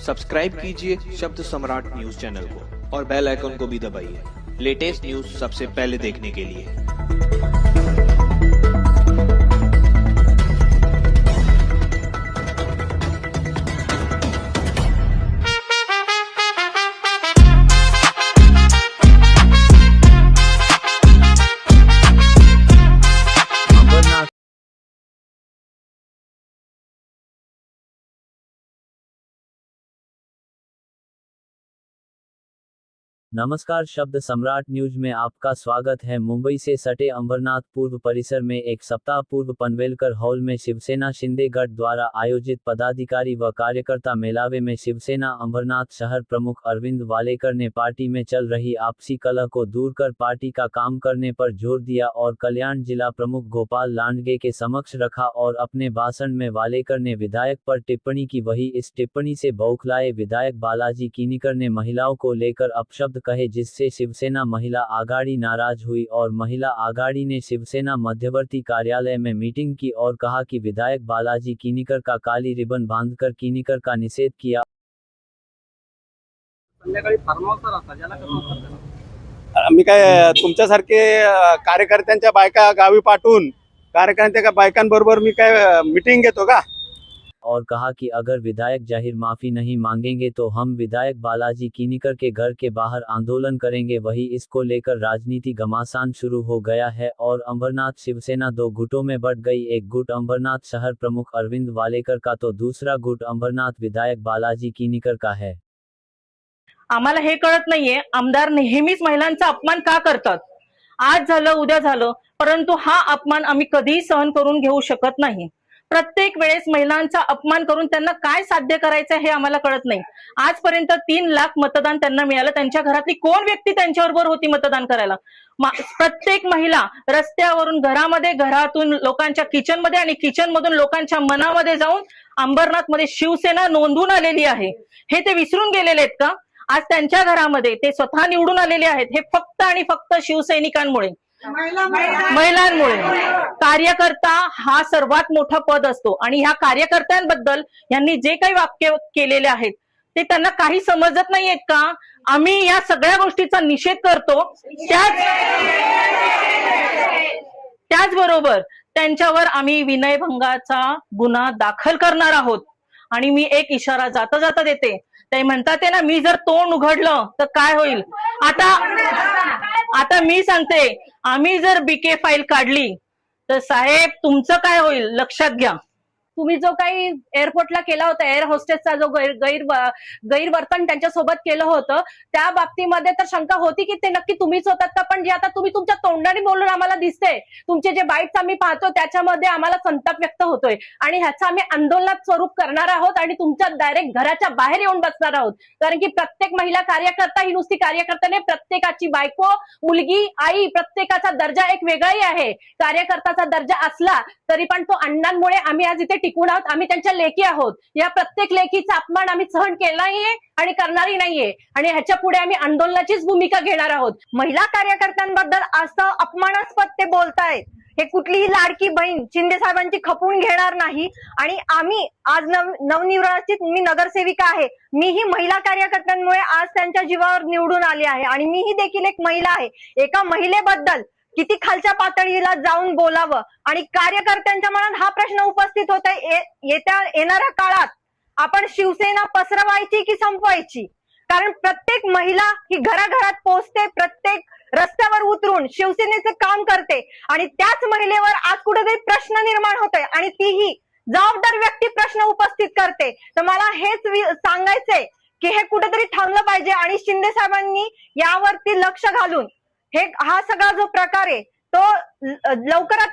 Subscribe कीजिए शब्द सम्राट news channel को और बेल आइकन को भी दबाइए लेटेस्ट न्यूज सबसे पहले देखने के लिए। नमस्कार, शब्द सम्राट न्यूज में आपका स्वागत है। मुंबई से सटे अंबरनाथ पूर्व परिसर में एक सप्ताह पूर्व पनवेलकर हॉल में शिवसेना शिंदे गढ़ द्वारा आयोजित पदाधिकारी व कार्यकर्ता मेलावे में शिवसेना अंबरनाथ शहर प्रमुख अरविंद वालेकर ने पार्टी में चल रही आपसी कलह को दूर कर पार्टी का काम करने पर जोर दिया और कल्याण जिला प्रमुख गोपाल लांडगे के समक्ष रखा और अपने भाषण में वालेकर ने विधायक पर टिप्पणी की। वही इस टिप्पणी से बौखलाए विधायक बालाजी किनीकर ने महिलाओं को लेकर अपशब्द कहे, जिससे शिवसेना महिला आघाड़ी नाराज हुई और महिला आघाड़ी ने शिवसेना मध्यवर्ती कार्यालय में मीटिंग की और कहा कि विधायक बालाजी किनीकर का काली रिबन बांधकर किनीकर का निषेध किया। मी काय तुमच्यासारखे कार्यकर्त्यांच्या बायका गावी पाठवून कार्यकर्त्यांच्या बायकांबरोबर मी काय मीटिंग घेतो का? और कहा कि अगर विधायक जाहिर माफी नहीं मांगेंगे तो हम विधायक बालाजी किनीकर के घर के बाहर आंदोलन करेंगे। वही इसको लेकर राजनीति घमासान शुरू हो गया है और अंबरनाथ शिवसेना दो गुटों में बंट गई। एक गुट अंबरनाथ शहर प्रमुख अरविंद वालेकर का तो दूसरा गुट अंबरनाथ विधायक बालाजी किनीकर का है। आम्हाला हे कळत नाहीये, आमदार नेहमीच महिलांचा अपमान का करतात। आज झालं उद्या झालं, परंतु हा अपमान आम्ही कधीही सहन करून घेऊ शकत नाही। प्रत्येक वेळेस महिलांचा अपमान करून त्यांना काय साध्य करायचं हे आम्हाला कळत नाही। आजपर्यंत 3 लाख मतदान त्यांना मिळालं। त्यांच्या घरातली कोण व्यक्ती त्यांच्याबरोबर होती मतदान करायला? प्रत्येक महिला रस्त्यावरून घरामध्ये, घरातून लोकांच्या किचन मध्ये आणि किचन मधून लोकांच्या मनामध्ये जाऊन अंबरनाथ मध्ये शिवसेना नोंदवून आलेली आहे। हे ते विसरून गेलेले आहेत का? आज त्यांच्या घरामध्ये ते स्वतः निवडून आलेले आहेत, हे फक्त आणि फक्त शिवसैनिकांमुळे, महिलांमुळे। कार्यकर्ता हा सर्वात मोठा पद असतो आणि ह्या कार्यकर्त्यांबद्दल यांनी जे काही वाक्य केलेले आहेत ते त्यांना काही समजत नाहीयेत का? आम्ही या सगळ्या गोष्टीचा निषेध करतो। त्याचबरोबर त्यांच्यावर आम्ही विनयभंगाचा गुन्हा दाखल करणार आहोत। आणि मी एक इशारा जाता जाता देते, ते म्हणतात ना, मी जर तोंड उघडलं तर काय होईल। आता मी सांगते, आम्ही जर बीके फाईल काढली तर साहेब तुमचं काय होईल लक्षात घ्या। तुम्ही जो काही एअरपोर्टला केला होता, एअर होस्टेसचा जो गैरवर्तन त्यांच्यासोबत केलं होतं, त्या बाबतीमध्ये तर शंका होती की ते नक्की तुम्हीच होतात का? पण जे आता तुम्ही तुमच्या तोंडाने बोलून आम्हाला दिसते, तुमचे जे बाईट्स आम्ही पाहतो त्याच्यामध्ये आम्हाला संताप व्यक्त होतोय आणि ह्याचं आम्ही आंदोलनात स्वरूप करणार आहोत आणि तुमच्या डायरेक्ट घराच्या बाहेर येऊन बसणार आहोत। कारण की प्रत्येक महिला कार्यकर्ता ही नुसती कार्यकर्त्याने, प्रत्येकाची बायको, मुलगी, आई, प्रत्येकाचा दर्जा एक वेगळाही आहे। कार्यकर्त्याचा दर्जा असला तरी पण तो अण्णांमुळे आम्ही आज इथे टिकून आहोत। आम्ही त्यांच्या लेकी आहोत। या प्रत्येक लेकीचा अपमान आम्ही सहन केला नाहीये आणि करणारही नाहीये आणि ह्याच्या पुढे आम्ही आंदोलनाचीच भूमिका घेणार आहोत। महिला कार्यकर्त्यांबद्दल असं अपमानास्पद ते बोलतायत, हे कुठलीही लाडकी बहीण शिंदे साहेबांची खपवून घेणार नाही। आणि आम्ही आज नवनिर्वाचित, मी नगरसेविका आहे, मीही महिला कार्यकर्त्यांमुळे आज त्यांच्या जीवावर निवडून आली आहे आणि मीही देखील एक महिला आहे। एका महिलेबद्दल किती खालच्या पातळीला जाऊन बोलावं आणि कार्यकर्त्यांच्या मनात हा प्रश्न उपस्थित होत आहे, येणाऱ्या काळात आपण शिवसेना पसरवायची की संपवायची? कारण प्रत्येक महिला ही घराघरात पोहोचते, प्रत्येक रस्त्यावर उतरून शिवसेनेचं काम करते आणि त्याच महिलेवर आज कुठेतरी प्रश्न निर्माण होतोय आणि तीही जबाबदार व्यक्ती प्रश्न उपस्थित करते। तर मला हेच सांगायचंय की हे कुठेतरी थांबलं पाहिजे आणि शिंदे साहेबांनी यावरती लक्ष घालून हा सगळा जो प्रकार आहे तो लवकरात